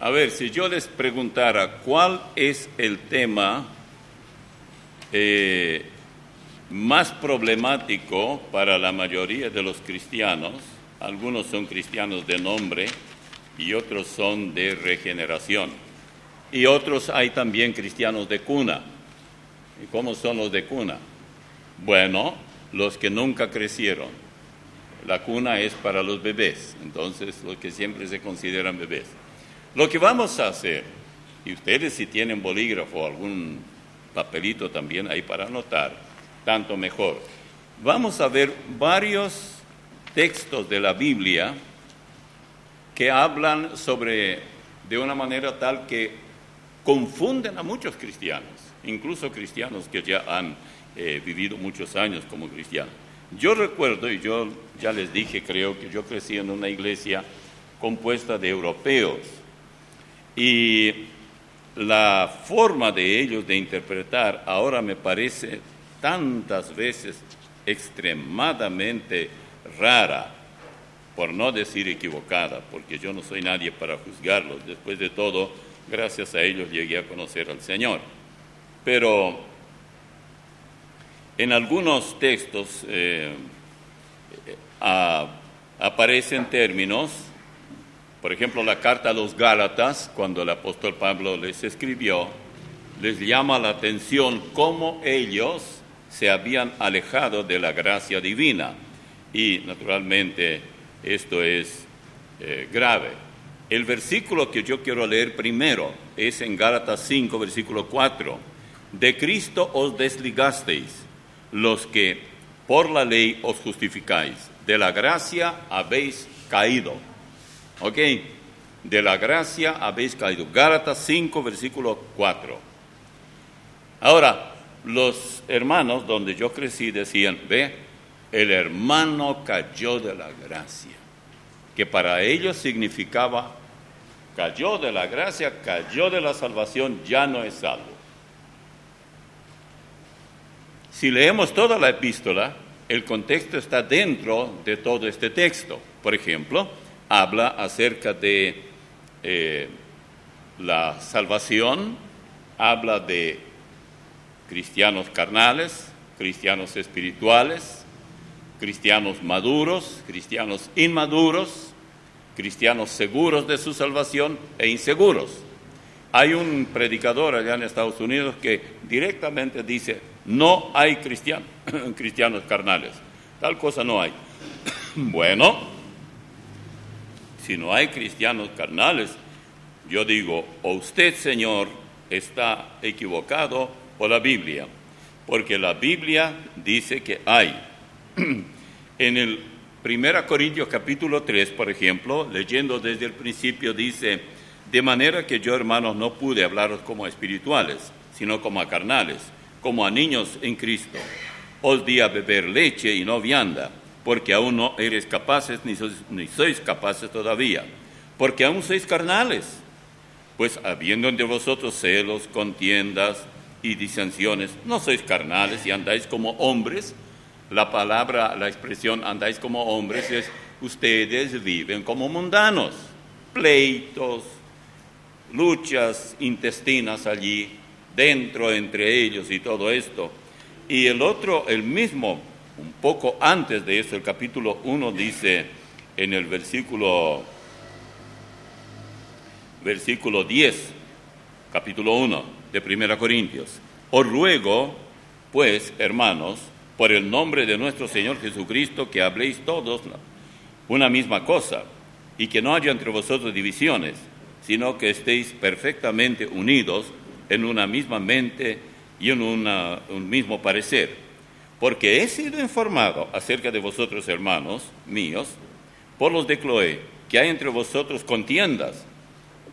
A ver, si yo les preguntara cuál es el tema más problemático para la mayoría de los cristianos, algunos son cristianos de nombre y otros son de regeneración, y otros hay también cristianos de cuna. ¿Y cómo son los de cuna? Bueno, los que nunca crecieron. La cuna es para los bebés, entonces los que siempre se consideran bebés. Lo que vamos a hacer, y ustedes si tienen bolígrafo o algún papelito también ahí para anotar, tanto mejor. Vamos a ver varios textos de la Biblia que hablan de una manera tal que confunden a muchos cristianos, incluso cristianos que ya han vivido muchos años como cristianos. Yo recuerdo, y yo ya les dije, creo que yo crecí en una iglesia compuesta de europeos, y la forma de ellos de interpretar ahora me parece tantas veces extremadamente rara, por no decir equivocada, porque yo no soy nadie para juzgarlos. Después de todo, gracias a ellos llegué a conocer al Señor. Pero en algunos textos aparecen términos. Por ejemplo, la carta a los Gálatas, cuando el apóstol Pablo les escribió, les llama la atención cómo ellos se habían alejado de la gracia divina. Y, naturalmente, esto es grave. El versículo que yo quiero leer primero es en Gálatas 5, versículo 4. De Cristo os desligasteis, los que por la ley os justificáis. De la gracia habéis caído. ¿Ok? De la gracia habéis caído. Gálatas 5, versículo 4. Ahora, los hermanos donde yo crecí decían, ve, el hermano cayó de la gracia. Que para ellos significaba, cayó de la gracia, cayó de la salvación, ya no es salvo. Si leemos toda la epístola, el contexto está dentro de todo este texto. Por ejemplo, habla acerca de la salvación, habla de cristianos carnales, cristianos espirituales, cristianos maduros, cristianos inmaduros, cristianos seguros de su salvación e inseguros. Hay un predicador allá en Estados Unidos que directamente dice, no hay cristianos carnales, tal cosa no hay. Bueno, si no hay cristianos carnales, yo digo, o usted, Señor, está equivocado o la Biblia, porque la Biblia dice que hay. En el 1 Corintios capítulo 3, por ejemplo, leyendo desde el principio, dice, de manera que yo, hermanos, no pude hablaros como a espirituales, sino como a carnales, como a niños en Cristo. Os di a beber leche y no vianda, porque aún no eres capaces, ni sois capaces todavía, porque aún sois carnales. Pues habiendo entre vosotros celos, contiendas y disensiones, no sois carnales y andáis como hombres. La expresión andáis como hombres es, ustedes viven como mundanos, pleitos, luchas intestinas allí, dentro entre ellos y todo esto. Y el mismo, un poco antes de eso, el capítulo 1 dice en el versículo 10, capítulo 1 de 1 Corintios. Os ruego, pues, hermanos, por el nombre de nuestro Señor Jesucristo, que habléis todos una misma cosa, y que no haya entre vosotros divisiones, sino que estéis perfectamente unidos en una misma mente y en un mismo parecer. Porque he sido informado acerca de vosotros, hermanos míos, por los de Cloé, que hay entre vosotros contiendas.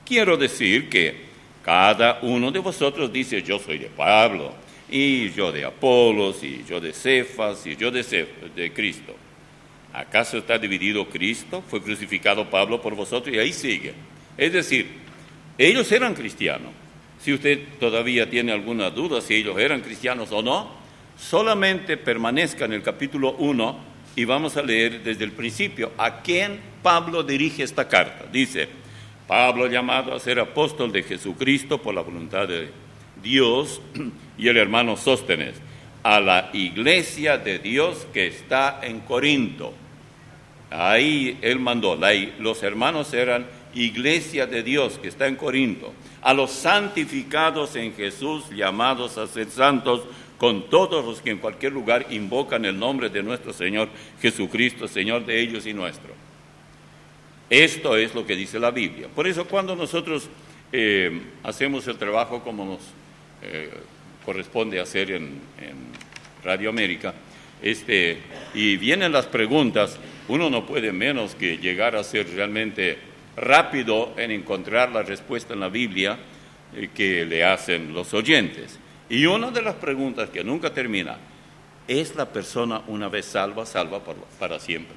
Quiero decir que cada uno de vosotros dice, yo soy de Pablo, y yo de Apolos, y yo de Cefas, y yo de Cristo. ¿Acaso está dividido Cristo? ¿Fue crucificado Pablo por vosotros? Y ahí sigue. Es decir, ellos eran cristianos. Si usted todavía tiene alguna duda si ellos eran cristianos o no, solamente permanezca en el capítulo 1 y vamos a leer desde el principio a quién Pablo dirige esta carta. Dice, Pablo, llamado a ser apóstol de Jesucristo por la voluntad de Dios, y el hermano Sóstenes, a la iglesia de Dios que está en Corinto. Ahí él mandó, los hermanos eran iglesia de Dios que está en Corinto, a los santificados en Jesús, llamados a ser santos, con todos los que en cualquier lugar invocan el nombre de nuestro Señor Jesucristo, Señor de ellos y nuestro. Esto es lo que dice la Biblia. Por eso cuando nosotros hacemos el trabajo como nos corresponde hacer en Radio América, y vienen las preguntas, uno no puede menos que llegar a ser realmente rápido en encontrar la respuesta en la Biblia que le hacen los oyentes. Y una de las preguntas que nunca termina, ¿es la persona una vez salva para siempre?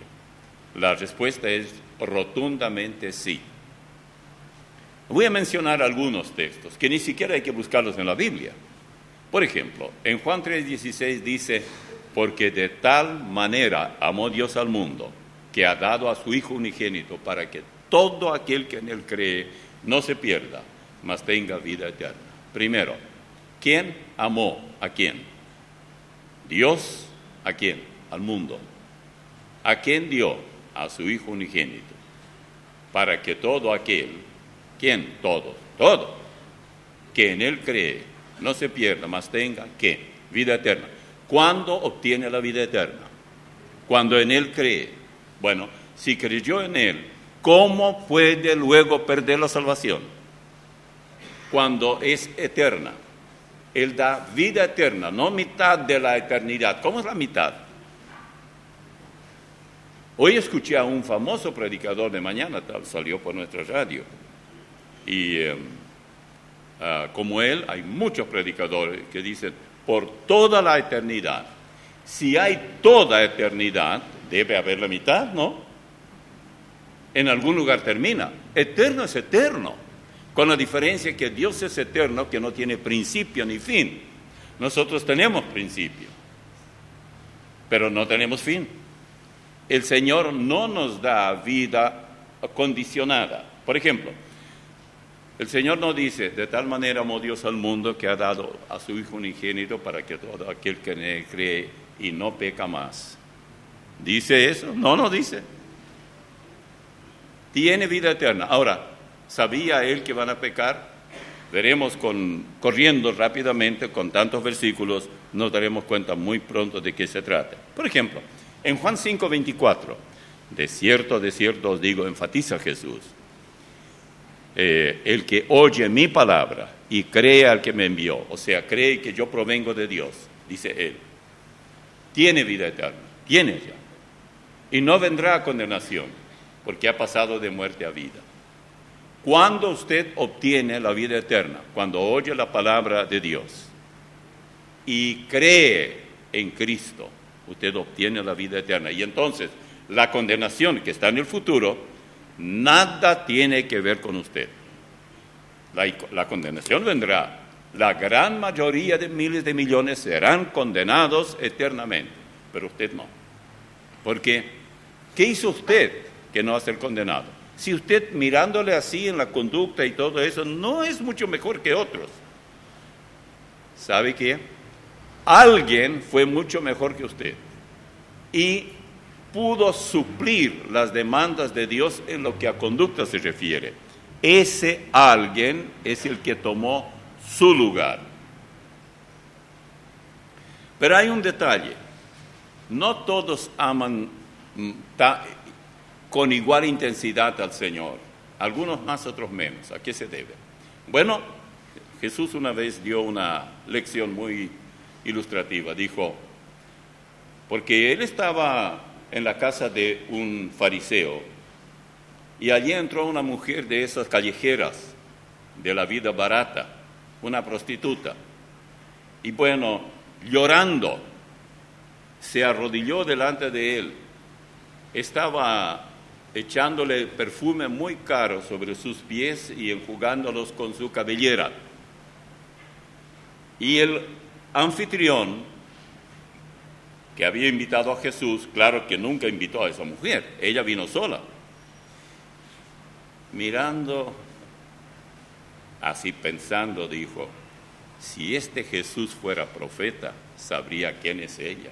La respuesta es rotundamente sí. Voy a mencionar algunos textos que ni siquiera hay que buscarlos en la Biblia. Por ejemplo, en Juan 3:16 dice, porque de tal manera amó Dios al mundo, que ha dado a su Hijo unigénito para que todo aquel que en él cree no se pierda, mas tenga vida eterna. Primero, ¿quién amó a quién? Dios, ¿a quién? Al mundo. ¿A quién dio? A su Hijo unigénito, para que todo aquel, ¿quién? Todo, que en él cree, no se pierda, mas tenga, ¿qué? Vida eterna. ¿Cuándo obtiene la vida eterna? Cuando en él cree. Bueno, si creyó en él, ¿cómo puede luego perder la salvación? Cuando es eterna. Él da vida eterna, no mitad de la eternidad. ¿Cómo es la mitad? Hoy escuché a un famoso predicador de mañana, salió por nuestra radio, y como él, hay muchos predicadores que dicen, por toda la eternidad. Si hay toda eternidad, debe haber la mitad, ¿no? En algún lugar termina. Eterno es eterno, con la diferencia que Dios es eterno, que no tiene principio ni fin. Nosotros tenemos principio, pero no tenemos fin. El Señor no nos da vida condicionada. Por ejemplo, el Señor no dice, de tal manera amó Dios al mundo que ha dado a su Hijo unigénito para que todo aquel que en él cree y no peca más. ¿Dice eso? No dice. Tiene vida eterna. Ahora, ¿sabía él que van a pecar? Veremos corriendo rápidamente con tantos versículos, nos daremos cuenta muy pronto de qué se trata. Por ejemplo, en Juan 5:24, de cierto os digo, enfatiza Jesús, el que oye mi palabra y cree al que me envió, o sea, cree que yo provengo de Dios, dice él, tiene vida eterna, tiene ya, y no vendrá a condenación, porque ha pasado de muerte a vida. ¿Cuándo usted obtiene la vida eterna? Cuando oye la palabra de Dios y cree en Cristo, usted obtiene la vida eterna. Y entonces, la condenación que está en el futuro, nada tiene que ver con usted. La condenación vendrá. La gran mayoría de miles de millones serán condenados eternamente, pero usted no. ¿Por qué? ¿Qué hizo usted que no va a ser condenado? Si usted mirándole así en la conducta y todo eso, no es mucho mejor que otros. ¿Sabe qué? Alguien fue mucho mejor que usted y pudo suplir las demandas de Dios en lo que a conducta se refiere. Ese alguien es el que tomó su lugar. Pero hay un detalle. No todos aman con igual intensidad al Señor. Algunos más, otros menos. ¿A qué se debe? Bueno, Jesús una vez dio una lección muy ilustrativa. Dijo, porque él estaba en la casa de un fariseo y allí entró una mujer de esas callejeras de la vida barata, una prostituta, y bueno, llorando, se arrodilló delante de él, estaba echándole perfume muy caro sobre sus pies y enjugándolos con su cabellera. Y el anfitrión, que había invitado a Jesús, claro que nunca invitó a esa mujer, ella vino sola. mirando, así pensando, dijo, si este Jesús fuera profeta, sabría quién es ella.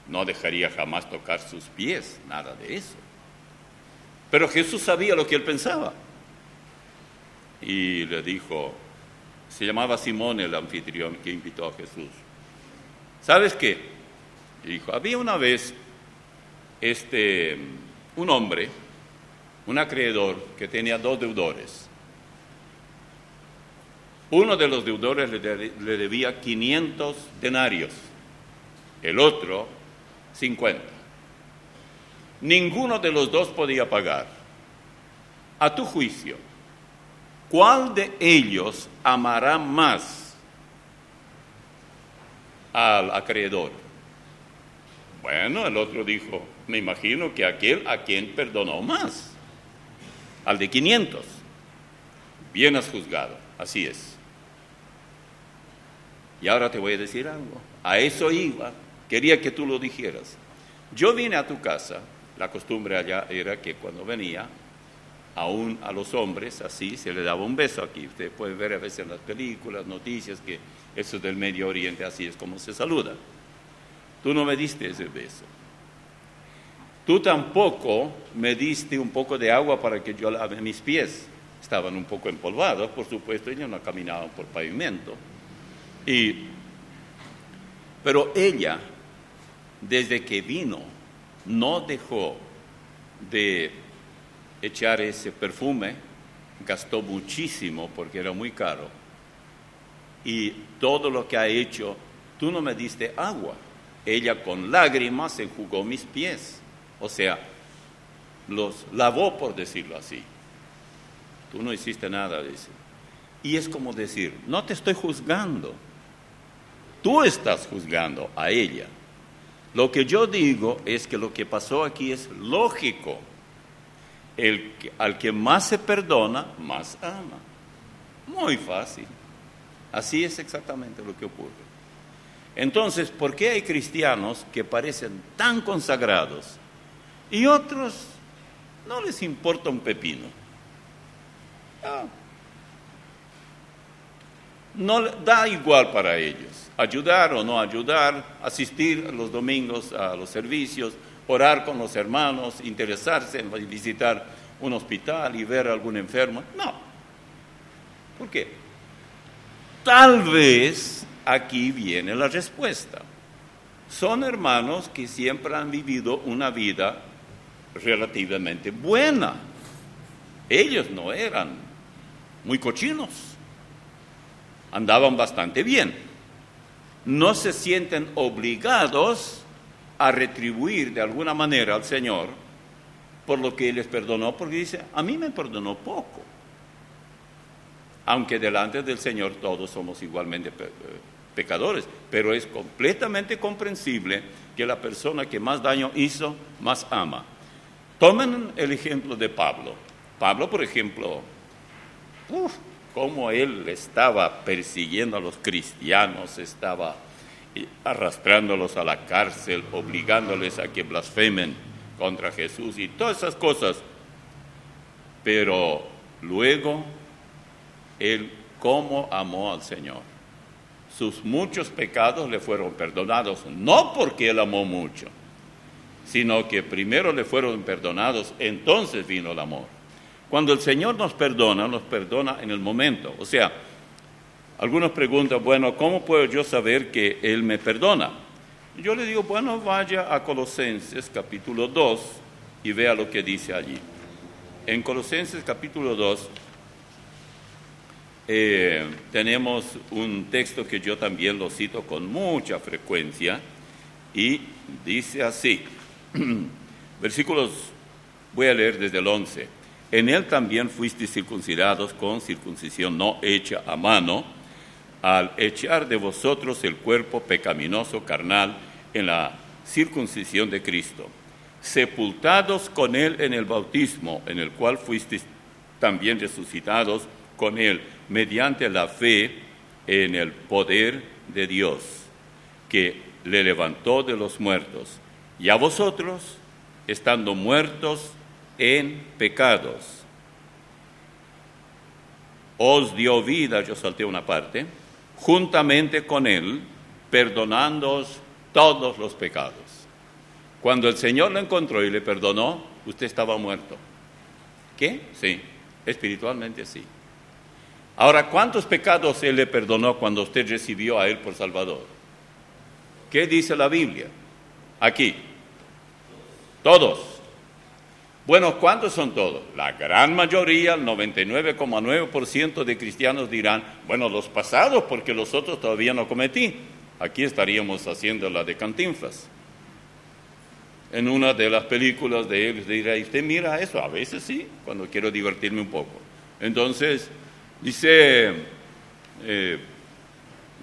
No dejaría jamás tocar sus pies, nada de eso. Pero Jesús sabía lo que él pensaba. Y le dijo, se llamaba Simón el anfitrión que invitó a Jesús. ¿Sabes qué? Dijo, había una vez un hombre, un acreedor que tenía 2 deudores. Uno de los deudores le debía 500 denarios, el otro 50. Ninguno de los dos podía pagar. A tu juicio, ¿cuál de ellos amará más al acreedor? Bueno, el otro dijo, me imagino que aquel a quien perdonó más, al de 500. Bien has juzgado, así es. Y ahora te voy a decir algo, a eso iba, quería que tú lo dijeras. Yo vine a tu casa, la costumbre allá era que cuando venía, aún a los hombres, así, se le daba un beso aquí. Usted puede ver a veces en las películas, noticias, que eso es del Medio Oriente, así es como se saluda. Tú no me diste ese beso. Tú tampoco me diste un poco de agua para que yo lave mis pies. Estaban un poco empolvados, por supuesto, ellos no caminaban por pavimento. Pero ella, desde que vino, no dejó de echar ese perfume, gastó muchísimo porque era muy caro. Y todo lo que ha hecho, tú no me diste agua. Ella con lágrimas enjugó mis pies. O sea, los lavó, por decirlo así. Tú no hiciste nada, dice. Y es como decir, no te estoy juzgando. Tú estás juzgando a ella. Lo que yo digo es que lo que pasó aquí es lógico. Al que más se perdona, más ama. Muy fácil. Así es exactamente lo que ocurre. Entonces, ¿por qué hay cristianos que parecen tan consagrados y otros no les importa un pepino? No da igual para ellos. Ayudar o no ayudar, asistir los domingos a los servicios, orar con los hermanos, interesarse en visitar un hospital y ver a algún enfermo. No. ¿Por qué? Tal vez aquí viene la respuesta. Son hermanos que siempre han vivido una vida relativamente buena. Ellos no eran muy cochinos. Andaban bastante bien. No se sienten obligados a retribuir de alguna manera al Señor por lo que Él les perdonó, porque dice, a mí me perdonó poco. Aunque delante del Señor todos somos igualmente pecadores, pero es completamente comprensible que la persona que más daño hizo, más ama. Tomen el ejemplo de Pablo. Pablo, por ejemplo, cómo él estaba persiguiendo a los cristianos, estaba arrastrándolos a la cárcel, obligándoles a que blasfemen contra Jesús y todas esas cosas. Pero luego, él cómo amó al Señor. Sus muchos pecados le fueron perdonados, no porque él amó mucho, sino que primero le fueron perdonados, entonces vino el amor. Cuando el Señor nos perdona en el momento. O sea, algunos preguntan, bueno, ¿cómo puedo yo saber que Él me perdona? Yo le digo, bueno, vaya a Colosenses capítulo 2 y vea lo que dice allí. En Colosenses capítulo 2 tenemos un texto que yo también lo cito con mucha frecuencia y dice así, versículos, voy a leer desde el 11. En él también fuisteis circuncidados con circuncisión no hecha a mano, al echar de vosotros el cuerpo pecaminoso carnal en la circuncisión de Cristo, sepultados con él en el bautismo, en el cual fuisteis también resucitados con él, mediante la fe en el poder de Dios, que le levantó de los muertos, y a vosotros, estando muertos en pecados os dio vida, yo salté una parte, juntamente con Él, perdonándoos todos los pecados. Cuando el Señor lo encontró y le perdonó, usted estaba muerto. ¿Qué? Sí, espiritualmente sí. Ahora, ¿cuántos pecados Él le perdonó cuando usted recibió a Él por Salvador? ¿Qué dice la Biblia? Aquí. Todos. Bueno, ¿cuántos son todos? La gran mayoría, el 99,9% de cristianos dirán, bueno, los pasados, porque los otros todavía no cometí. Aquí estaríamos haciendo la de Cantinflas. En una de las películas de él, dirá, ¿usted mira eso? A veces sí, cuando quiero divertirme un poco. Entonces, dice,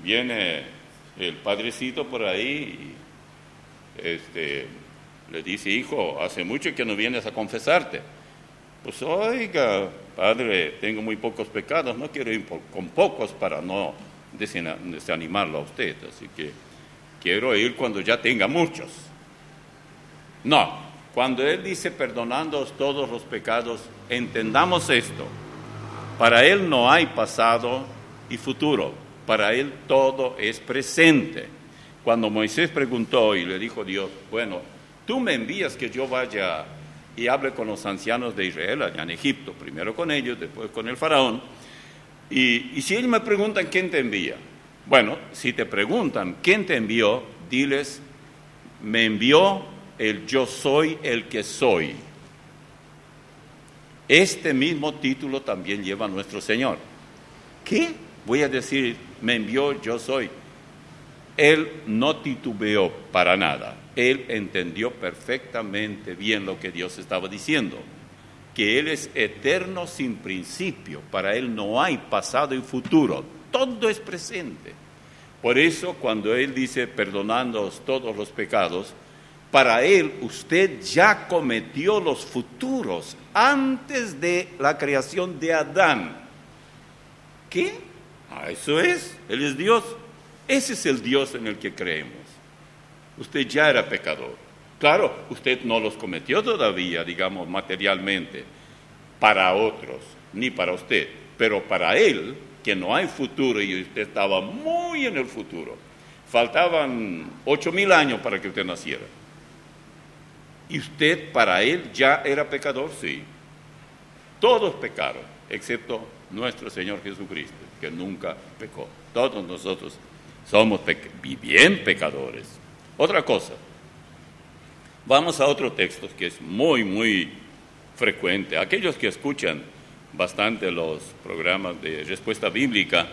viene el padrecito por ahí y le dice, hijo, hace mucho que no vienes a confesarte. Pues, oiga, padre, tengo muy pocos pecados, no quiero ir con pocos para no desanimarlo a usted, así que quiero ir cuando ya tenga muchos. No, cuando Él dice perdonándoos todos los pecados, entendamos esto. Para Él no hay pasado y futuro, para Él todo es presente. Cuando Moisés preguntó y le dijo Dios, bueno, tú me envías que yo vaya y hable con los ancianos de Israel allá en Egipto, primero con ellos, después con el faraón, y si ellos me preguntan quién te envía, bueno, si te preguntan quién te envió, diles, me envió el yo soy el que soy. Este mismo título también lleva nuestro Señor. ¿Qué? Voy a decir, me envió yo soy. Él no titubeó para nada. Él entendió perfectamente bien lo que Dios estaba diciendo, que Él es eterno sin principio. Para Él no hay pasado y futuro, todo es presente. Por eso cuando Él dice perdonándoos todos los pecados, para Él usted ya cometió los futuros antes de la creación de Adán. ¿Qué? Eso es, Él es Dios. Ese es el Dios en el que creemos. Usted ya era pecador. Claro, usted no los cometió todavía, digamos, materialmente, para otros, ni para usted, pero para Él, que no hay futuro y usted estaba muy en el futuro. Faltaban 8,000 años para que usted naciera. ¿Y usted para Él ya era pecador? Sí. Todos pecaron, excepto nuestro Señor Jesucristo, que nunca pecó. Todos nosotros somos bien pecadores. Otra cosa, vamos a otro texto que es muy, muy frecuente. Aquellos que escuchan bastante los programas de respuesta bíblica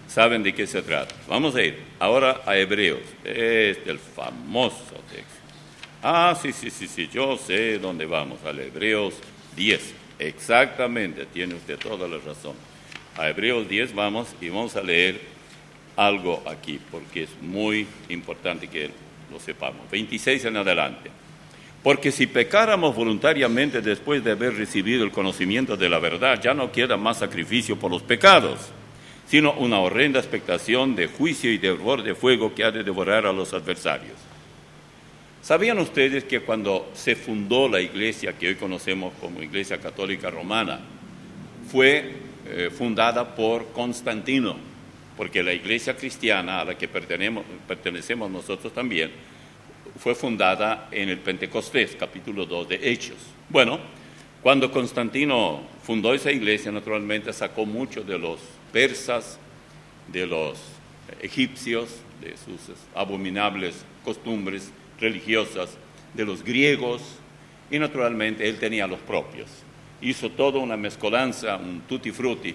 saben de qué se trata. Vamos a ir ahora a Hebreos, el famoso texto. Sí, yo sé dónde vamos, al Hebreos 10. Exactamente, tiene usted toda la razón. A Hebreos 10 vamos y vamos a leer algo aquí, porque es muy importante que lo sepamos. 26 en adelante. Porque si pecáramos voluntariamente después de haber recibido el conocimiento de la verdad, ya no queda más sacrificio por los pecados, sino una horrenda expectación de juicio y de hervor de fuego que ha de devorar a los adversarios. ¿Sabían ustedes que cuando se fundó la iglesia que hoy conocemos como Iglesia Católica Romana, fue fundada por Constantino? Porque la iglesia cristiana a la que pertenecemos nosotros también, fue fundada en el Pentecostés, capítulo 2 de Hechos. Bueno, cuando Constantino fundó esa iglesia, naturalmente sacó mucho de los persas, de los egipcios, de sus abominables costumbres religiosas, de los griegos, y naturalmente él tenía los propios. Hizo toda una mezcolanza, un tutti frutti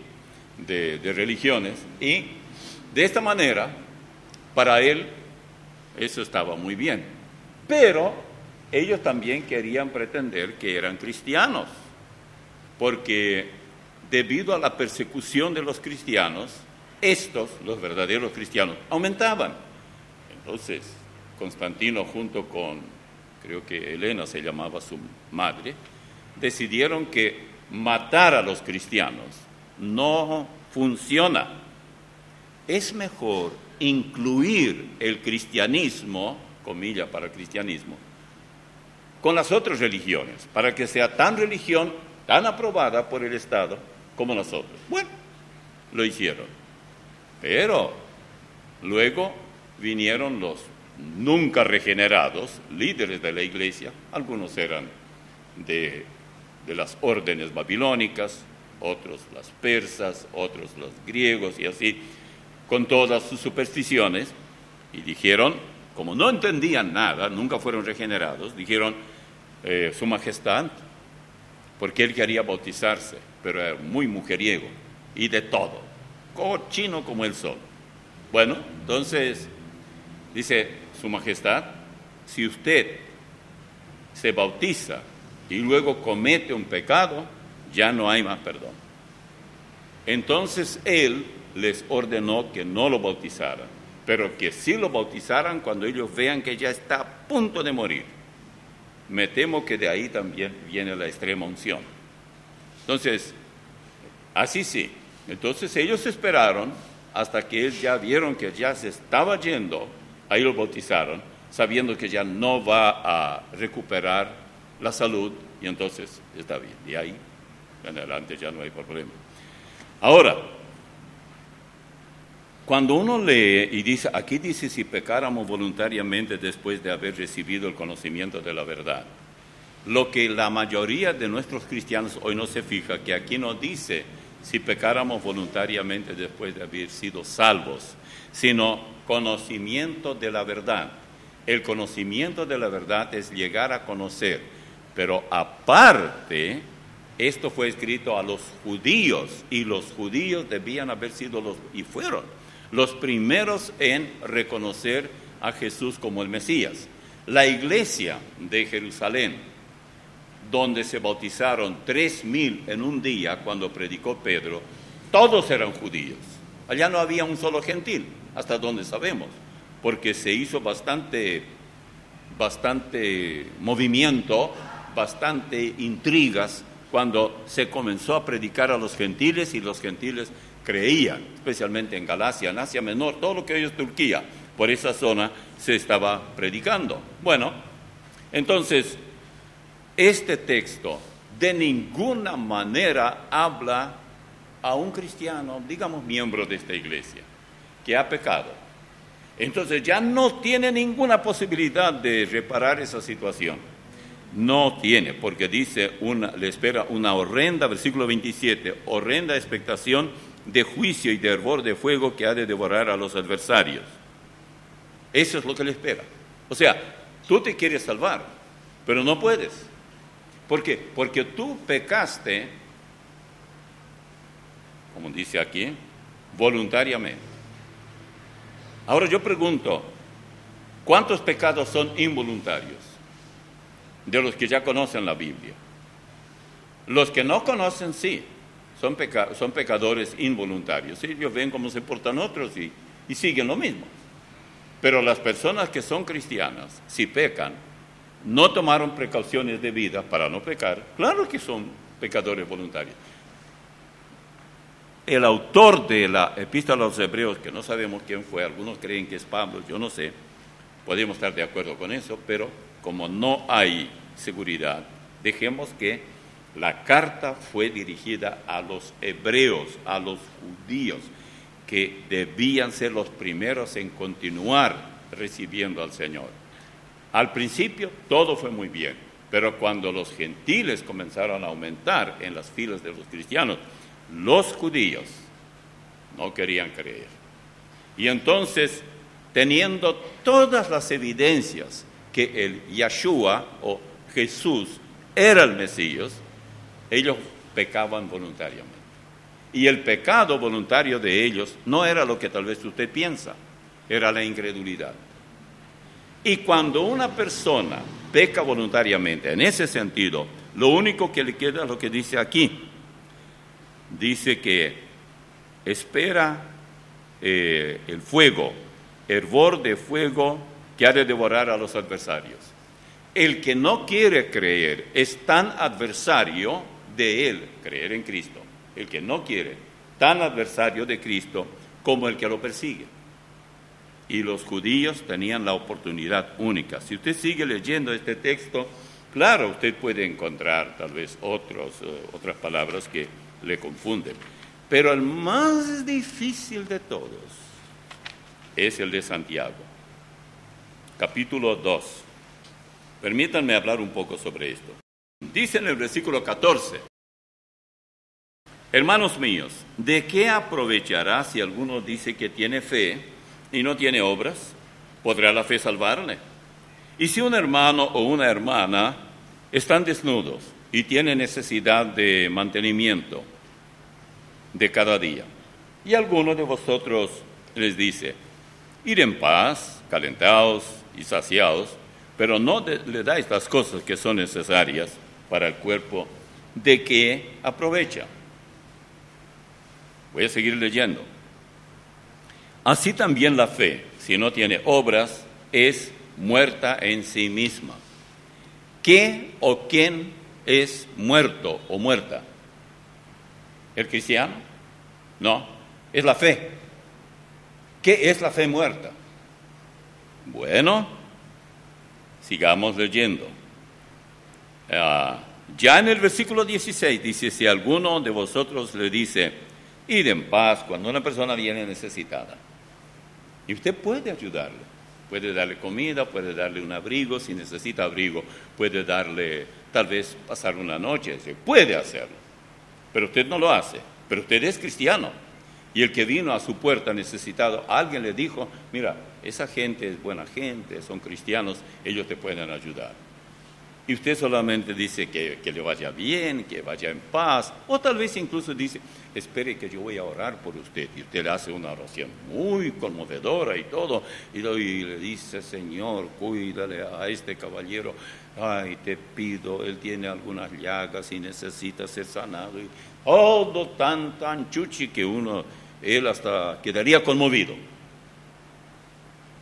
de religiones, y de esta manera, para él, eso estaba muy bien. Pero ellos también querían pretender que eran cristianos, porque debido a la persecución de los cristianos, estos, los verdaderos cristianos, aumentaban. Entonces, Constantino junto con, creo que Helena se llamaba su madre, decidieron que matar a los cristianos no funciona. Es mejor incluir el cristianismo, comillas para cristianismo, con las otras religiones, para que sea tan religión, tan aprobada por el Estado como nosotros. Bueno, lo hicieron. Pero luego vinieron los nunca regenerados, líderes de la iglesia. Algunos eran de las órdenes babilónicas, otros las persas, otros los griegos y así, con todas sus supersticiones, y dijeron, como no entendían nada, nunca fueron regenerados, dijeron, Su Majestad, porque él quería bautizarse, pero era muy mujeriego y de todo, cochino como el sol. Bueno, entonces dice, Su Majestad, si usted se bautiza y luego comete un pecado, ya no hay más perdón. Entonces él les ordenó que no lo bautizaran, pero que sí lo bautizaran cuando ellos vean que ya está a punto de morir. Me temo que de ahí también viene la extrema unción. Entonces, así sí. Entonces ellos esperaron hasta que ya vieron que ya se estaba yendo, ahí lo bautizaron, sabiendo que ya no va a recuperar la salud, y entonces está bien. Y ahí en adelante ya no hay problema. Ahora, cuando uno lee y dice, aquí dice si pecáramos voluntariamente después de haber recibido el conocimiento de la verdad, lo que la mayoría de nuestros cristianos hoy no se fija, que aquí no dice si pecáramos voluntariamente después de haber sido salvos, sino conocimiento de la verdad. El conocimiento de la verdad es llegar a conocer, pero aparte, esto fue escrito a los judíos, y los judíos debían haber sido y fueron los primeros en reconocer a Jesús como el Mesías. La iglesia de Jerusalén, donde se bautizaron 3,000 en un día cuando predicó Pedro, todos eran judíos. Allá no había un solo gentil, hasta donde sabemos, porque se hizo bastante movimiento, bastante intrigas cuando se comenzó a predicar a los gentiles, y los gentiles creían, especialmente en Galacia, en Asia Menor, todo lo que hoy es Turquía, por esa zona se estaba predicando. Bueno, entonces, este texto de ninguna manera habla a un cristiano, digamos miembro de esta iglesia, que ha pecado. Entonces ya no tiene ninguna posibilidad de reparar esa situación. No tiene, porque dice, le espera una horrenda, versículo 27, horrenda expectación de juicio y de hervor de fuego que ha de devorar a los adversarios. Eso es lo que le espera. O sea, tú te quieres salvar, pero no puedes. ¿Por qué? Porque tú pecaste, como dice aquí, voluntariamente. Ahora yo pregunto, ¿cuántos pecados son involuntarios? De los que ya conocen la Biblia. Los que no conocen, sí, son pecadores involuntarios. ¿Sí? Ellos ven cómo se portan otros y siguen lo mismo. Pero las personas que son cristianas, si pecan, no tomaron precauciones debidas para no pecar, claro que son pecadores voluntarios. El autor de la Epístola a los Hebreos, que no sabemos quién fue, algunos creen que es Pablo, yo no sé, podemos estar de acuerdo con eso, pero como no hay seguridad, dejemos que la carta fue dirigida a los hebreos, a los judíos, que debían ser los primeros en continuar recibiendo al Señor. Al principio todo fue muy bien, pero cuando los gentiles comenzaron a aumentar en las filas de los cristianos, los judíos no querían creer. Y entonces, teniendo todas las evidencias que el Yahshua o Jesús era el Mesías, ellos pecaban voluntariamente. Y el pecado voluntario de ellos no era lo que tal vez usted piensa, era la incredulidad. Y cuando una persona peca voluntariamente, en ese sentido, lo único que le queda es lo que dice aquí. Dice que espera el fuego, hervor de fuego que ha de devorar a los adversarios. El que no quiere creer es tan adversario de él, creer en Cristo. El que no quiere, tan adversario de Cristo como el que lo persigue. Y los judíos tenían la oportunidad única. Si usted sigue leyendo este texto, claro, usted puede encontrar tal vez otras palabras que le confunden. Pero el más difícil de todos es el de Santiago, capítulo 2. Permítanme hablar un poco sobre esto. Dice en el versículo 14, hermanos míos, ¿de qué aprovechará si alguno dice que tiene fe y no tiene obras? ¿Podrá la fe salvarle? Y si un hermano o una hermana están desnudos y tienen necesidad de mantenimiento de cada día, y alguno de vosotros les dice, id en paz, calentados y saciados, pero no le dais las cosas que son necesarias para el cuerpo, ¿de qué aprovecha? Voy a seguir leyendo. Así también la fe, si no tiene obras, es muerta en sí misma. ¿Qué o quién es muerto o muerta? ¿El cristiano? No, es la fe. ¿Qué es la fe muerta? Bueno, sigamos leyendo. Ya en el versículo 16 dice, si alguno de vosotros le dice, id en paz, cuando una persona viene necesitada, y usted puede ayudarle, puede darle comida, puede darle un abrigo, si necesita abrigo, puede darle, tal vez pasar una noche, se puede hacerlo, pero usted no lo hace, pero usted es cristiano, y el que vino a su puerta necesitado, alguien le dijo, mira, esa gente es buena gente, son cristianos, ellos te pueden ayudar. Y usted solamente dice que le vaya bien, que vaya en paz, o tal vez incluso dice, espere que yo voy a orar por usted, y usted le hace una oración muy conmovedora y todo, y le dice, Señor, cuídale a este caballero, ay, te pido, él tiene algunas llagas y necesita ser sanado, y todo tan chuchi que él hasta quedaría conmovido.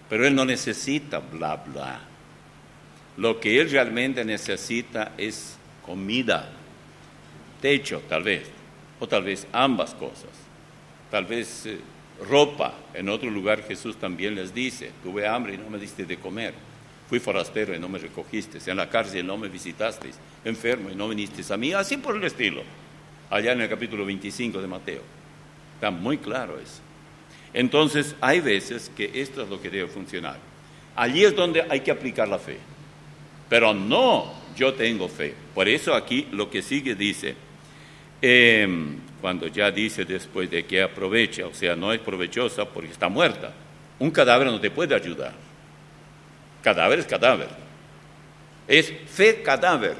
Pero él no necesita bla, bla. Lo que él realmente necesita es comida, techo tal vez, o tal vez ambas cosas, tal vez ropa. En otro lugar Jesús también les dice, tuve hambre y no me diste de comer, fui forastero y no me recogisteis, en la cárcel no me visitasteis, enfermo y no vinisteis a mí, así por el estilo, allá en el capítulo 25 de Mateo. Está muy claro eso. Entonces hay veces que esto es lo que debe funcionar. Allí es donde hay que aplicar la fe. Pero no, yo tengo fe. Por eso aquí lo que sigue dice, cuando ya dice después de que aprovecha, o sea, no es provechosa porque está muerta. Un cadáver no te puede ayudar. Cadáver es cadáver. Es fe cadáver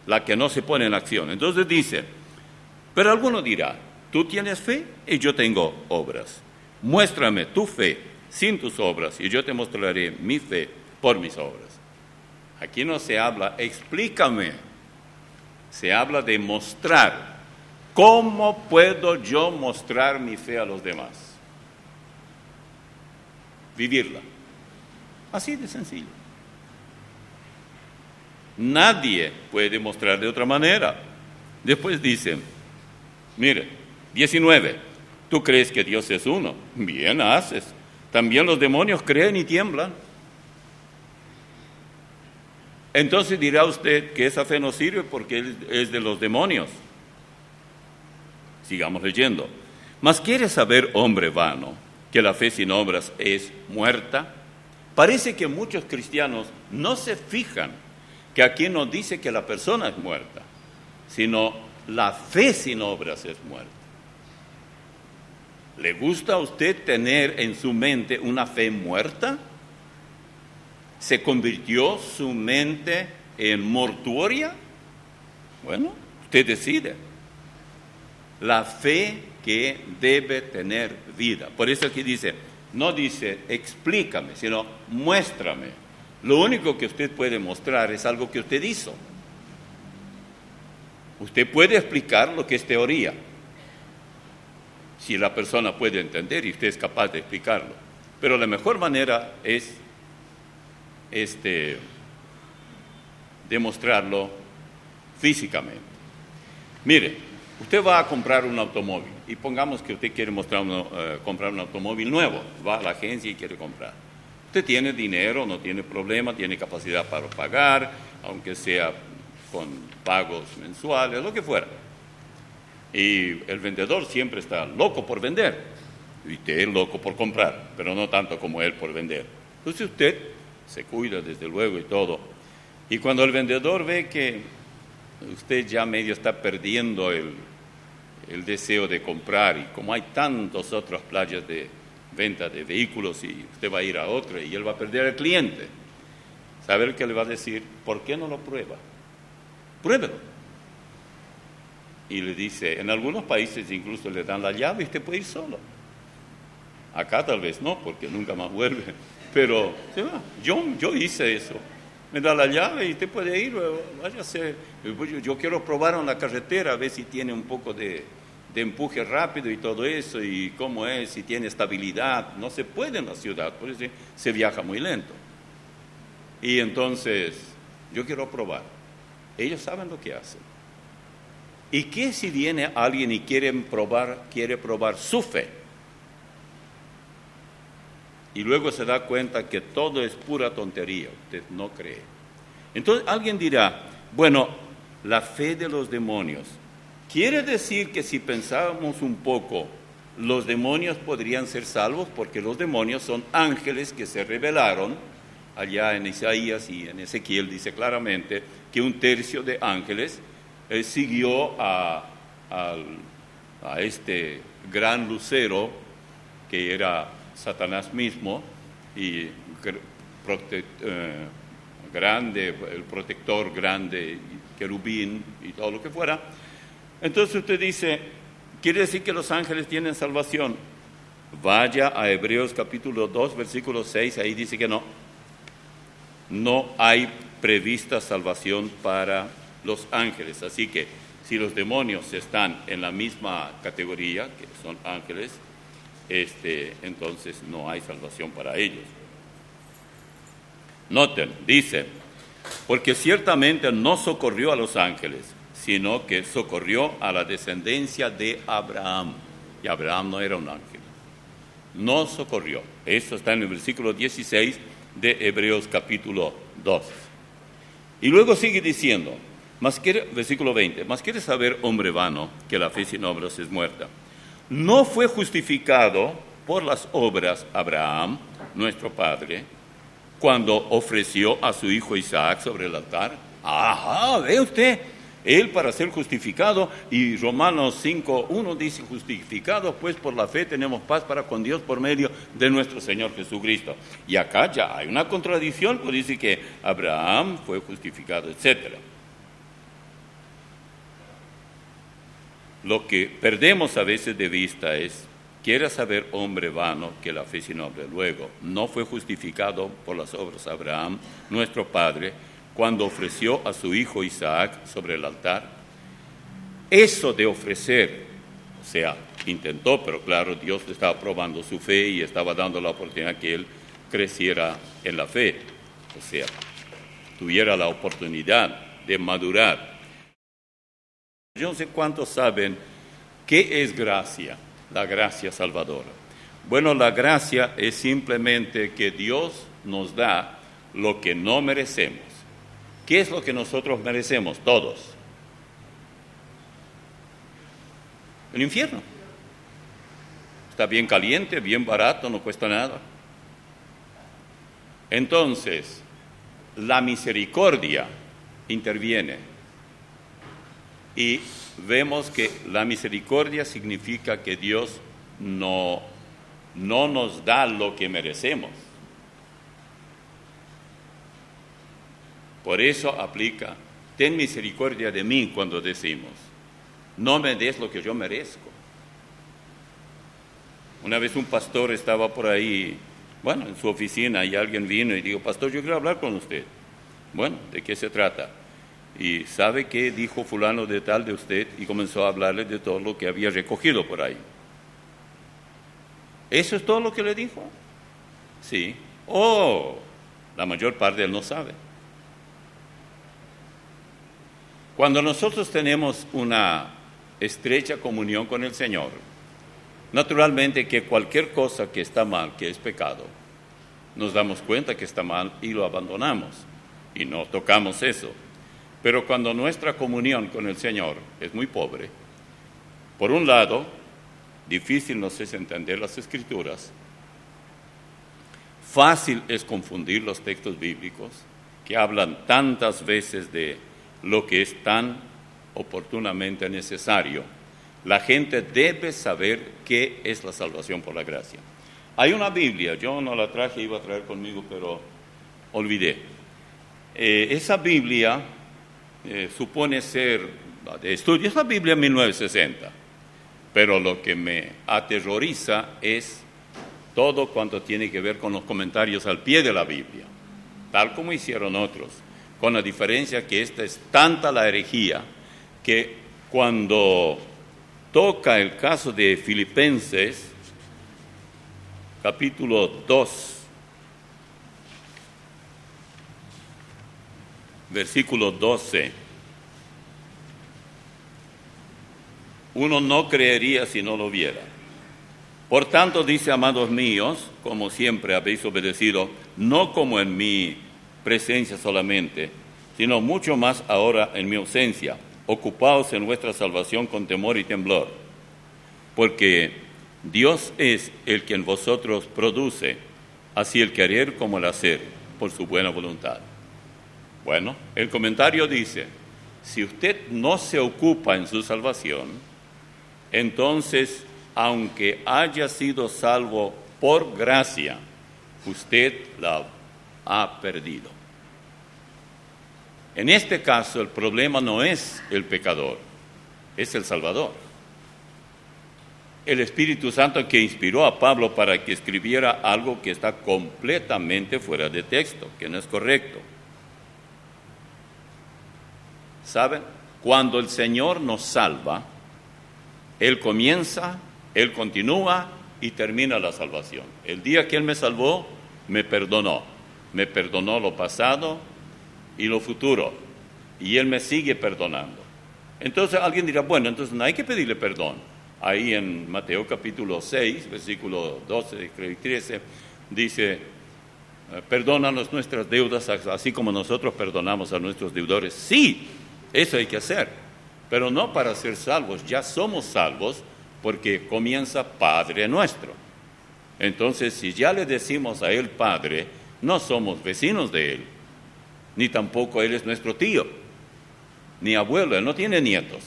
la que no se pone en acción. Entonces dice, pero alguno dirá, tú tienes fe y yo tengo obras. Muéstrame tu fe sin tus obras y yo te mostraré mi fe por mis obras. Aquí no se habla, explícame, se habla de mostrar. ¿Cómo puedo yo mostrar mi fe a los demás? Vivirla. Así de sencillo. Nadie puede mostrar de otra manera. Después dice, mire, 19, tú crees que Dios es uno. Bien haces. También los demonios creen y tiemblan. Entonces dirá usted que esa fe no sirve porque es de los demonios. Sigamos leyendo. Mas ¿quieres saber, hombre vano, que la fe sin obras es muerta? Parece que muchos cristianos no se fijan que aquí no dice que la persona es muerta, sino la fe sin obras es muerta. ¿Le gusta a usted tener en su mente una fe muerta? ¿Se convirtió su mente en mortuoria? Bueno, usted decide. La fe que debe tener vida. Por eso aquí dice, no dice explícame, sino muéstrame. Lo único que usted puede mostrar es algo que usted hizo. Usted puede explicar lo que es teoría, si la persona puede entender y usted es capaz de explicarlo. Pero la mejor manera es demostrarlo físicamente. Mire, usted va a comprar un automóvil y pongamos que usted quiere comprar un automóvil nuevo, va a la agencia y quiere comprar. Usted tiene dinero, no tiene problema, tiene capacidad para pagar, aunque sea con pagos mensuales, lo que fuera. Y el vendedor siempre está loco por vender, y usted es loco por comprar, pero no tanto como él por vender. Entonces usted se cuida desde luego y todo. Y cuando el vendedor ve que usted ya medio está perdiendo el deseo de comprar, y como hay tantas otras playas de venta de vehículos y usted va a ir a otra y él va a perder al cliente, ¿sabe qué le va a decir? ¿Por qué no lo prueba? Pruébelo. Y le dice, en algunos países incluso le dan la llave y usted puede ir solo. Acá tal vez no, porque nunca más vuelve, pero se va. Yo hice eso. Me da la llave y usted puede ir, váyase. Yo quiero probar en la carretera, a ver si tiene un poco de empuje rápido y todo eso, y cómo es, si tiene estabilidad. No se puede en la ciudad, por eso se viaja muy lento. Y entonces, yo quiero probar. Ellos saben lo que hacen. ¿Y qué si viene alguien y quiere probar su fe? Y luego se da cuenta que todo es pura tontería, usted no cree. Entonces alguien dirá, bueno, la fe de los demonios. Quiere decir que si pensábamos un poco, los demonios podrían ser salvos, porque los demonios son ángeles que se rebelaron. Allá en Isaías y en Ezequiel dice claramente que un tercio de ángeles siguió a este gran lucero que era Satanás mismo, y el protector grande, querubín y todo lo que fuera. Entonces usted dice, ¿quiere decir que los ángeles tienen salvación? Vaya a Hebreos capítulo 2, versículo 6, ahí dice que no. No hay prevista salvación para los ángeles. Así que si los demonios están en la misma categoría, que son ángeles, entonces no hay salvación para ellos. Noten, dice, porque ciertamente no socorrió a los ángeles, sino que socorrió a la descendencia de Abraham. Y Abraham no era un ángel. No socorrió. Eso está en el versículo 16 de Hebreos capítulo 2. Y luego sigue diciendo, versículo 20, mas quiere saber, hombre vano, que la fe sin obras es muerta. ¿No fue justificado por las obras Abraham, nuestro padre, cuando ofreció a su hijo Isaac sobre el altar? Ajá, ve usted, él para ser justificado, y Romanos 5:1 dice, justificados pues por la fe tenemos paz para con Dios por medio de nuestro Señor Jesucristo. Y acá ya hay una contradicción, pues dice que Abraham fue justificado, etcétera. Lo que perdemos a veces de vista es, quiera saber, hombre vano, que la fe sin obra. Luego, no fue justificado por las obras Abraham, nuestro padre, cuando ofreció a su hijo Isaac sobre el altar. Eso de ofrecer, o sea, intentó, pero claro, Dios le estaba probando su fe y estaba dando la oportunidad que él creciera en la fe, o sea, tuviera la oportunidad de madurar. Yo no sé cuántos saben qué es gracia, la gracia salvadora. Bueno, la gracia es simplemente que Dios nos da lo que no merecemos. ¿Qué es lo que nosotros merecemos? Todos. El infierno. Está bien caliente, bien barato, no cuesta nada. Entonces, la misericordia interviene. Y vemos que la misericordia significa que Dios no nos da lo que merecemos. Por eso aplica, ten misericordia de mí cuando decimos, no me des lo que yo merezco. Una vez un pastor estaba por ahí, en su oficina, y alguien vino y dijo, pastor, yo quiero hablar con usted. Bueno, ¿de qué se trata? Y ¿sabe qué dijo fulano de tal de usted? Y comenzó a hablarle de todo lo que había recogido por ahí. ¿Eso es todo lo que le dijo? Sí. La mayor parte él no sabe. Cuando nosotros tenemos una estrecha comunión con el Señor, naturalmente que cualquier cosa que está mal, que es pecado, nos damos cuenta que está mal y lo abandonamos y no tocamos eso. Pero cuando nuestra comunión con el Señor es muy pobre, Por un lado, difícil nos es entender las Escrituras, fácil es confundir los textos bíblicos que hablan tantas veces de lo que es tan oportunamente necesario. La gente debe saber qué es la salvación por la gracia. Hay una Biblia, yo no la traje, iba a traer conmigo, pero olvidé. Esa Biblia supone ser de estudio, es la Biblia 1960, pero lo que me aterroriza es todo cuanto tiene que ver con los comentarios al pie de la Biblia, tal como hicieron otros, con la diferencia que esta es tanta la herejía que cuando toca el caso de Filipenses, capítulo 2, versículo 12, uno no creería si no lo viera. Por tanto, dice, amados míos, como siempre habéis obedecido, no como en mi presencia solamente, sino mucho más ahora en mi ausencia. Ocupaos en vuestra salvación con temor y temblor, porque Dios es el que en vosotros produce, así el querer como el hacer, por su buena voluntad. Bueno, el comentario dice, si usted no se ocupa en su salvación, entonces, aunque haya sido salvo por gracia, usted la ha perdido. En este caso, el problema no es el pecador, es el Salvador. El Espíritu Santo que inspiró a Pablo para que escribiera algo que está completamente fuera de texto, que no es correcto. ¿Saben? Cuando el Señor nos salva, Él comienza, Él continúa y termina la salvación. El día que Él me salvó, me perdonó lo pasado y lo futuro, y Él me sigue perdonando. Entonces alguien dirá, bueno, entonces no hay que pedirle perdón. Ahí en Mateo capítulo 6, versículo 12 y 13, dice, perdónanos nuestras deudas, así como nosotros perdonamos a nuestros deudores. Sí, eso hay que hacer, pero no para ser salvos. Ya somos salvos porque comienza Padre nuestro. Entonces, si ya le decimos a Él Padre, no somos vecinos de Él, ni tampoco Él es nuestro tío, ni abuelo, Él no tiene nietos,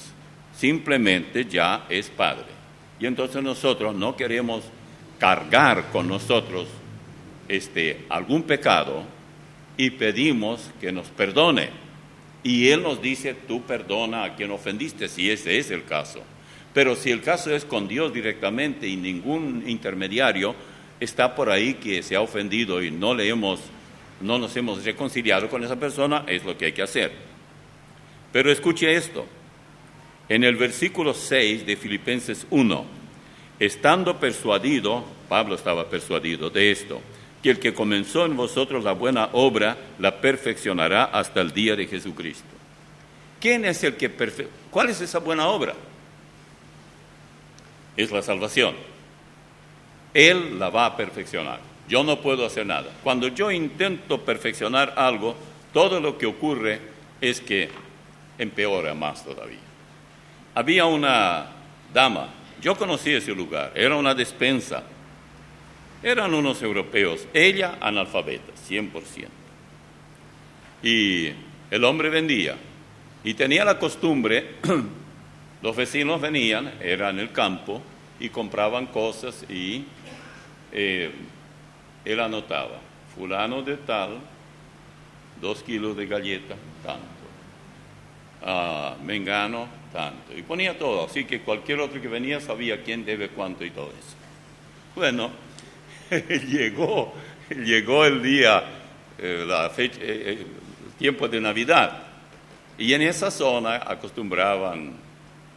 simplemente ya es Padre. Y entonces nosotros no queremos cargar con nosotros algún pecado y pedimos que nos perdone. Y Él nos dice, tú perdona a quien ofendiste, si ese es el caso. Pero si el caso es con Dios directamente y ningún intermediario está por ahí que se ha ofendido y no nos hemos reconciliado con esa persona, es lo que hay que hacer. Pero escuche esto, en el versículo 6 de Filipenses 1, estando persuadido, Pablo estaba persuadido de esto, que el que comenzó en vosotros la buena obra, la perfeccionará hasta el día de Jesucristo. ¿Quién es el que ¿Cuál es esa buena obra? Es la salvación. Él la va a perfeccionar. Yo no puedo hacer nada. Cuando yo intento perfeccionar algo, todo lo que ocurre es que empeora más todavía. Había una dama, yo conocí ese lugar, era una despensa. Eran unos europeos, ella analfabeta, 100%. Y el hombre vendía. Y tenía la costumbre, los vecinos venían, era en el campo, y compraban cosas y él anotaba, fulano de tal, 2 kilos de galleta, tanto. Mengano, tanto. Y ponía todo, así que cualquier otro que venía sabía quién debe cuánto y todo eso. Bueno, llegó el día, la fecha, el tiempo de Navidad, y en esa zona acostumbraban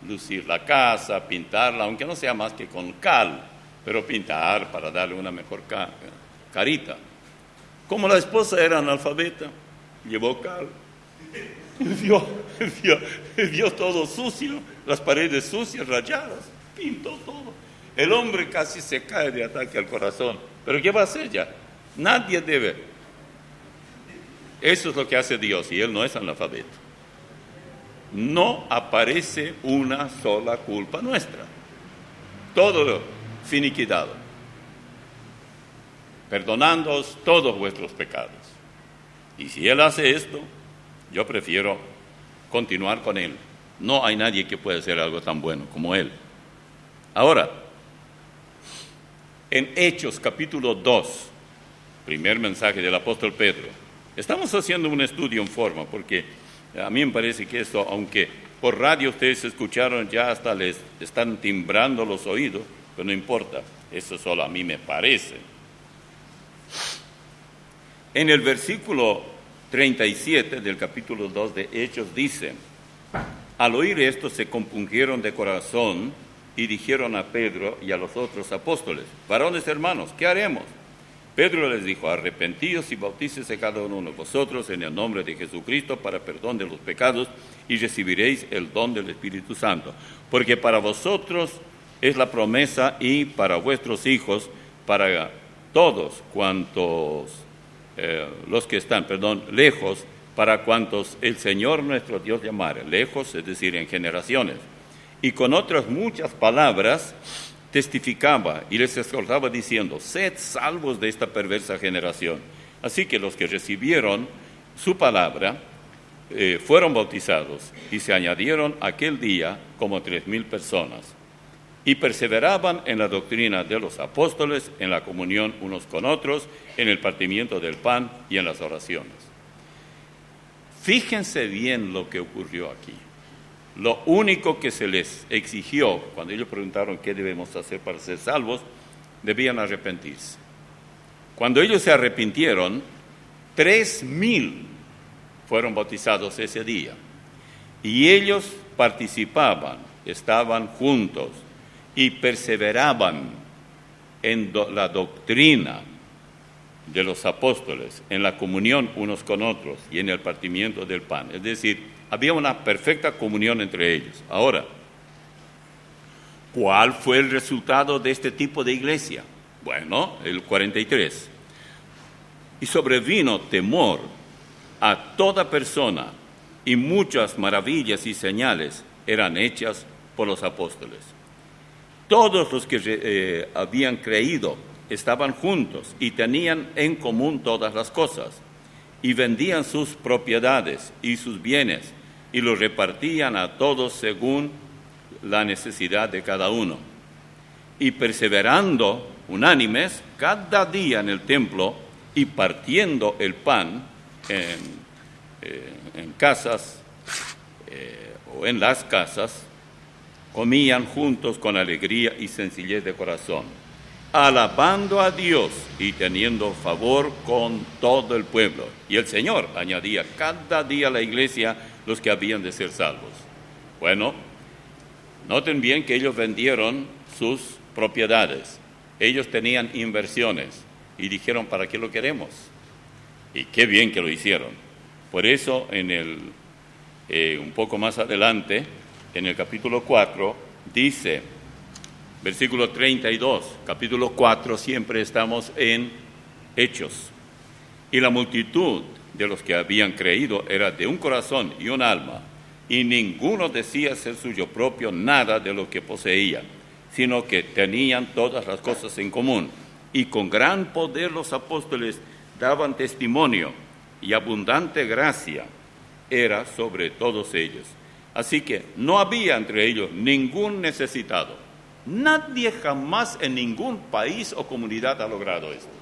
lucir la casa, pintarla, aunque no sea más que con cal, pero pintar para darle una mejor carita. Como la esposa era analfabeta, llevó cal, vio todo sucio, las paredes sucias, rayadas, pintó todo. El hombre casi se cae de ataque al corazón. ¿Pero qué va a hacer ya? Nadie debe. Eso es lo que hace Dios, y Él no es analfabeto. no aparece una sola culpa nuestra. Todo finiquitado, perdonándoos todos vuestros pecados. Y si Él hace esto, yo prefiero continuar con Él. No hay nadie que pueda hacer algo tan bueno como Él. Ahora, en Hechos capítulo 2, primer mensaje del apóstol Pedro, estamos haciendo un estudio en forma, porque a mí me parece que esto, aunque por radio ustedes escucharon, ya hasta les están timbrando los oídos, pero no importa, eso solo a mí me parece. En el versículo 37 del capítulo 2 de Hechos dice: al oír esto se compungieron de corazón y dijeron a Pedro y a los otros apóstoles: varones hermanos, ¿qué haremos? Pedro les dijo: arrepentíos y bautícese cada uno de vosotros en el nombre de Jesucristo para perdón de los pecados, y recibiréis el don del Espíritu Santo. Porque para vosotros es la promesa, y para vuestros hijos, para todos cuantos, los que están, lejos, para cuantos el Señor nuestro Dios llamare. Lejos, es decir, en generaciones. Y con otras muchas palabras testificaba y les exhortaba diciendo: sed salvos de esta perversa generación. Así que los que recibieron su palabra fueron bautizados, y se añadieron aquel día como 3,000 personas. Y perseveraban en la doctrina de los apóstoles, en la comunión unos con otros, en el partimiento del pan y en las oraciones. Fíjense bien lo que ocurrió aquí. Lo único que se les exigió, cuando ellos preguntaron qué debemos hacer para ser salvos, debían arrepentirse. Cuando ellos se arrepintieron, 3,000 fueron bautizados ese día. Y ellos participaban, estaban juntos y perseveraban en la doctrina de los apóstoles, en la comunión unos con otros y en el partimiento del pan. Es decir, había una perfecta comunión entre ellos. Ahora, ¿cuál fue el resultado de este tipo de iglesia? Bueno, el 43. Y sobrevino temor a toda persona, y muchas maravillas y señales eran hechas por los apóstoles. Todos los que habían creído estaban juntos y tenían en común todas las cosas, y vendían sus propiedades y sus bienes, y los repartían a todos según la necesidad de cada uno. Y perseverando unánimes cada día en el templo, y partiendo el pan en casas o en las casas, comían juntos con alegría y sencillez de corazón, alabando a Dios y teniendo favor con todo el pueblo. Y el Señor añadía cada día a la iglesia los que habían de ser salvos. Bueno, noten bien que ellos vendieron sus propiedades. Ellos tenían inversiones y dijeron: ¿para qué lo queremos? Y qué bien que lo hicieron. Por eso, un poco más adelante, en el capítulo 4, dice, versículo 32, capítulo 4, siempre estamos en Hechos. Y la multitud de los que habían creído era de un corazón y un alma, y ninguno decía ser suyo propio nada de lo que poseía, sino que tenían todas las cosas en común. Y con gran poder los apóstoles daban testimonio, y abundante gracia era sobre todos ellos. Así que no había entre ellos ningún necesitado. Nadie jamás en ningún país o comunidad ha logrado esto.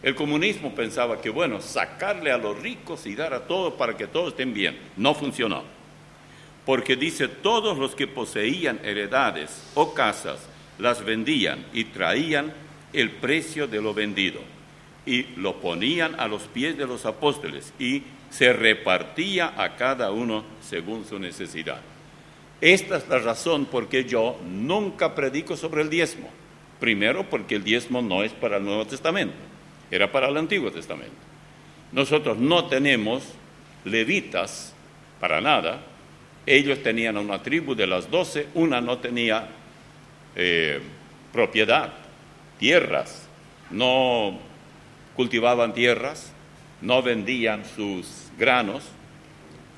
El comunismo pensaba que, sacarle a los ricos y dar a todos para que todos estén bien. No funcionó. Porque dice: todos los que poseían heredades o casas las vendían y traían el precio de lo vendido, y lo ponían a los pies de los apóstoles, y se repartía a cada uno según su necesidad. Esta es la razón por qué yo nunca predico sobre el diezmo. Primero, porque el diezmo no es para el Nuevo Testamento, era para el Antiguo Testamento. Nosotros no tenemos levitas para nada. Ellos tenían una tribu de las 12, una no tenía propiedad, tierras, no cultivaban tierras, no vendían sus granos,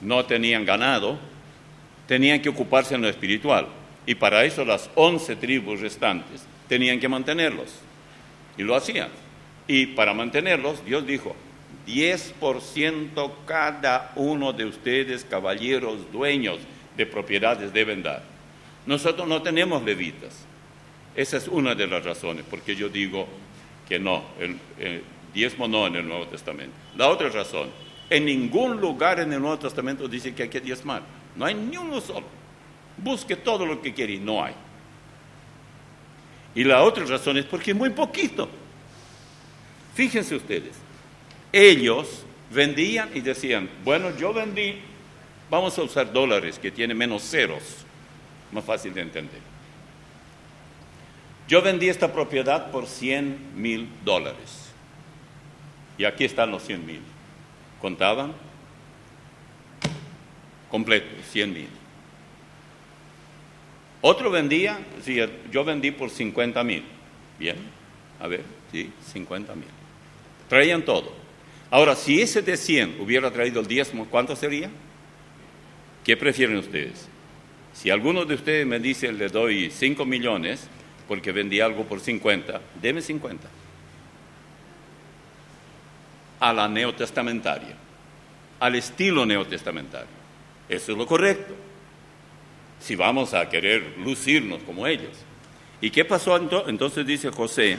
no tenían ganado, tenían que ocuparse en lo espiritual. Y para eso las 11 tribus restantes tenían que mantenerlos. Y lo hacían. Y para mantenerlos, Dios dijo, 10% cada uno de ustedes, caballeros, dueños de propiedades, deben dar. Nosotros no tenemos levitas. Esa es una de las razones, porque yo digo que no, el diezmo no en el Nuevo Testamento. La otra razón, en ningún lugar en el Nuevo Testamento dice que hay que diezmar. No hay ni uno solo. Busque todo lo que quiere y no hay. Y la otra razón es porque es muy poquito. Fíjense ustedes, ellos vendían y decían, bueno, yo vendí, vamos a usar dólares que tiene menos ceros, más fácil de entender. Yo vendí esta propiedad por $100,000. Y aquí están los 100,000. ¿Contaban? Completo, 100,000. Otro vendía, sí, yo vendí por 50,000. Bien, a ver, sí, 50,000. Traían todo. Ahora, si ese de 100 hubiera traído el diezmo, ¿cuánto sería? ¿Qué prefieren ustedes? Si alguno de ustedes me dice, le doy 5 millones porque vendí algo por 50, deme 50. A la neotestamentaria, al estilo neotestamentario. Eso es lo correcto. Si vamos a querer lucirnos como ellos. ¿Y qué pasó entonces? Dice José,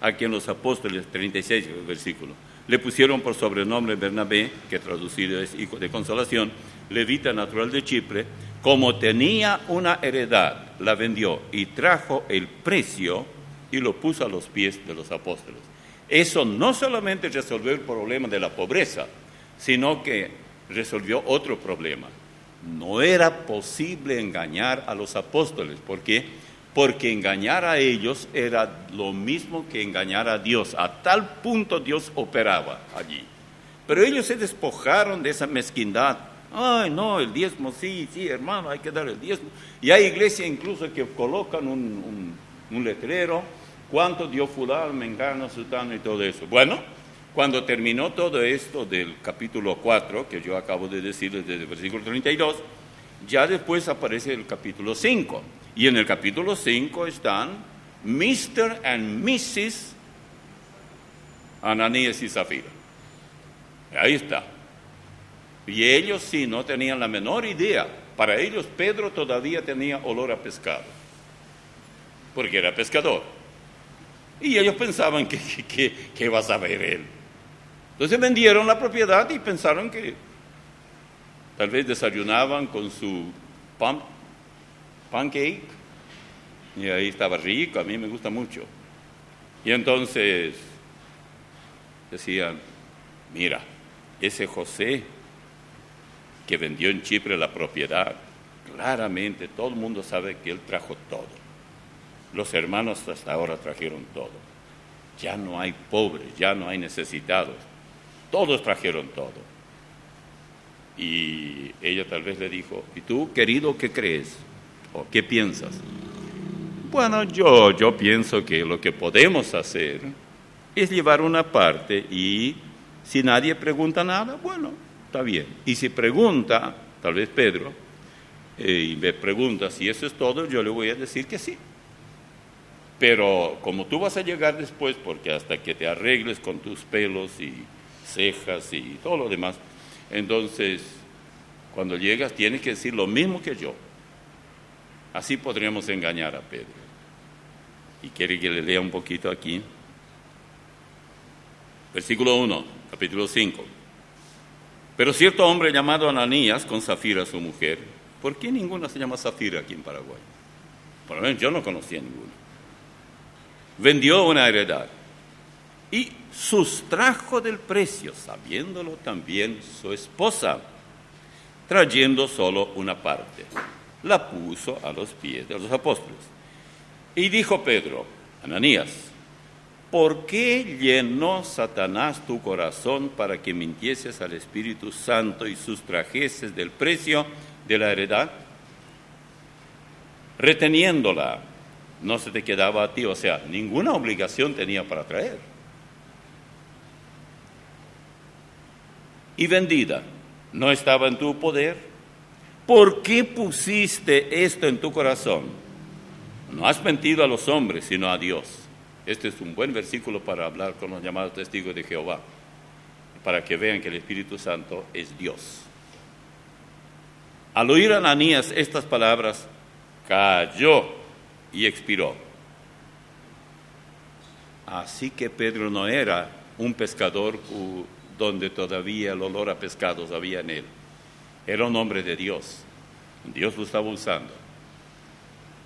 a quien los apóstoles, 36 versículo, le pusieron por sobrenombre Bernabé, que traducido es hijo de consolación, levita natural de Chipre. Como tenía una heredad, la vendió y trajo el precio y lo puso a los pies de los apóstoles. Eso no solamente resolvió el problema de la pobreza, sino que resolvió otro problema. No era posible engañar a los apóstoles. ¿Por qué? Porque engañar a ellos era lo mismo que engañar a Dios. A tal punto Dios operaba allí. Pero ellos se despojaron de esa mezquindad. Ay, no, el diezmo, sí, hermano, hay que dar el diezmo. Y hay iglesias incluso que colocan un letrero, cuánto dio fulano, mengano, sutano y todo eso. Bueno, cuando terminó todo esto del capítulo 4, que yo acabo de decir desde el versículo 32, ya después aparece el capítulo 5. Y en el capítulo 5 están Mr. and Mrs. Ananías y Zafira. Ahí está. Y ellos sí no tenían la menor idea. Para ellos Pedro todavía tenía olor a pescado, porque era pescador. Y ellos pensaban que iba a saber él. Entonces vendieron la propiedad y pensaron que tal vez desayunaban con su pancake. Y ahí estaba rico, a mí me gusta mucho. Y entonces decían, mira, ese José que vendió en Chipre la propiedad, claramente todo el mundo sabe que él trajo todo. Los hermanos hasta ahora trajeron todo. Ya no hay pobres, ya no hay necesitados. Todos trajeron todo. Y ella tal vez le dijo, ¿y tú, querido, qué crees? ¿O qué piensas? Bueno, yo pienso que lo que podemos hacer es llevar una parte y si nadie pregunta nada, bueno, está bien. Y si pregunta, tal vez Pedro, y me pregunta si eso es todo, yo le voy a decir que sí. Pero como tú vas a llegar después, porque hasta que te arregles con tus pelos y cejas y todo lo demás, entonces cuando llegas tienes que decir lo mismo que yo. Así podríamos engañar a Pedro. Y quiere que le lea un poquito aquí. Versículo 1, capítulo 5. Pero cierto hombre llamado Ananías, con Zafira su mujer. ¿Por qué ninguna se llama Zafira aquí en Paraguay? Por lo menos yo no conocía ninguna. Vendió una heredad y sustrajo del precio, sabiéndolo también su esposa, trayendo solo una parte. La puso a los pies de los apóstoles. Y dijo Pedro, Ananías, ¿por qué llenó Satanás tu corazón para que mintieses al Espíritu Santo y sustrajeses del precio de la heredad? Reteniéndola, no se te quedaba a ti, o sea, ninguna obligación tenía para traer. Y vendida, ¿No estaba en tu poder? ¿Por qué pusiste esto en tu corazón? No has mentido a los hombres, sino a Dios. Este es un buen versículo para hablar con los llamados testigos de Jehová, para que vean que el Espíritu Santo es Dios. Al oír Ananías estas palabras, cayó y expiró. Así que Pedro no era un pescador donde todavía el olor a pescados había en él. Era un hombre de Dios. Dios lo estaba usando.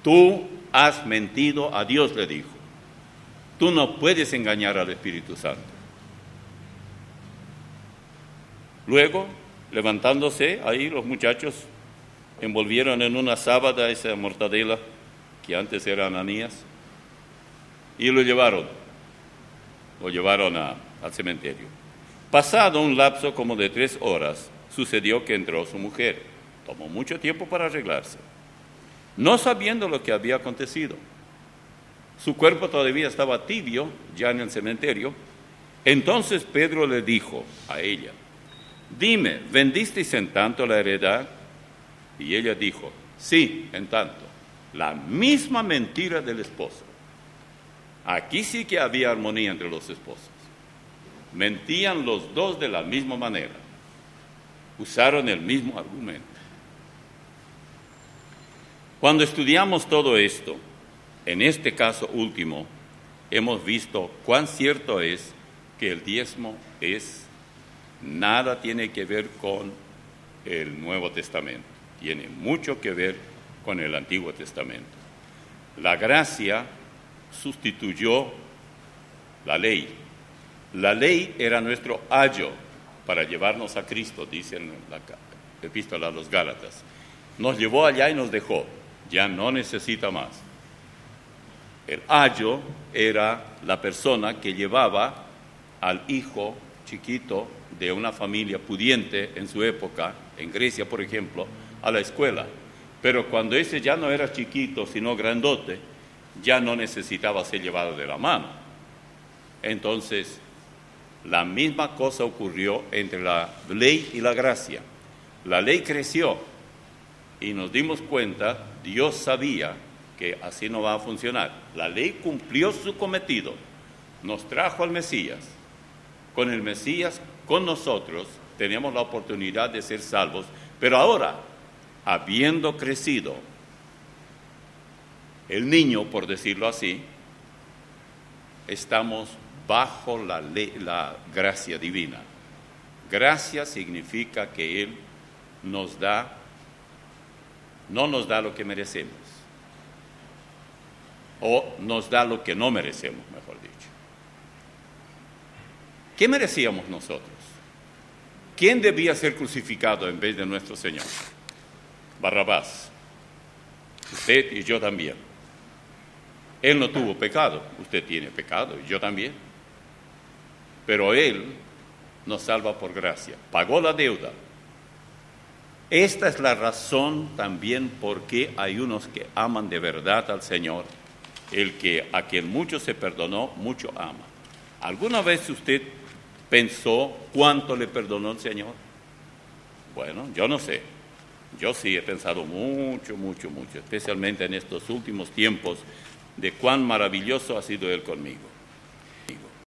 Tú has mentido a Dios, le dijo. Tú no puedes engañar al Espíritu Santo. Luego, levantándose, ahí los muchachos envolvieron en una sábana esa mortadela que antes era Ananías y lo llevaron al cementerio. Pasado un lapso como de 3 horas, sucedió que entró su mujer. Tomó mucho tiempo para arreglarse, no sabiendo lo que había acontecido. Su cuerpo todavía estaba tibio, ya en el cementerio. Entonces Pedro le dijo a ella, dime, ¿vendisteis en tanto la heredad? Y ella dijo, sí, en tanto. La misma mentira del esposo. Aquí sí que había armonía entre los esposos. Mentían los dos de la misma manera. Usaron el mismo argumento. Cuando estudiamos todo esto, en este caso último, hemos visto cuán cierto es que el diezmo nada tiene que ver con el Nuevo Testamento. Tiene mucho que ver con el Antiguo Testamento. La gracia sustituyó la ley. La ley era nuestro ayo para llevarnos a Cristo, dice en la epístola a los Gálatas. Nos llevó allá y nos dejó. Ya no necesita más. El ayo era la persona que llevaba al hijo chiquito de una familia pudiente en su época, en Grecia por ejemplo, a la escuela. Pero cuando ese ya no era chiquito, sino grandote, ya no necesitaba ser llevado de la mano. Entonces, la misma cosa ocurrió entre la ley y la gracia. La ley creció y nos dimos cuenta, Dios sabía que así no va a funcionar. La ley cumplió su cometido, nos trajo al Mesías. Con el Mesías, con nosotros, tenemos la oportunidad de ser salvos, pero ahora, habiendo crecido el niño, por decirlo así, estamos bajo la ley, la gracia divina. Gracia significa que Él nos da, no nos da lo que merecemos, o nos da lo que no merecemos, mejor dicho. ¿Qué merecíamos nosotros? ¿Quién debía ser crucificado en vez de nuestro Señor? Barrabás. Usted y yo también. Él no tuvo pecado, usted tiene pecado y yo también. Pero Él nos salva por gracia, pagó la deuda. Esta es la razón también por qué hay unos que aman de verdad al Señor. A quien mucho se perdonó, mucho ama. ¿Alguna vez usted pensó cuánto le perdonó el Señor? Bueno, yo no sé. Yo sí he pensado mucho, especialmente en estos últimos tiempos, de cuán maravilloso ha sido Él conmigo.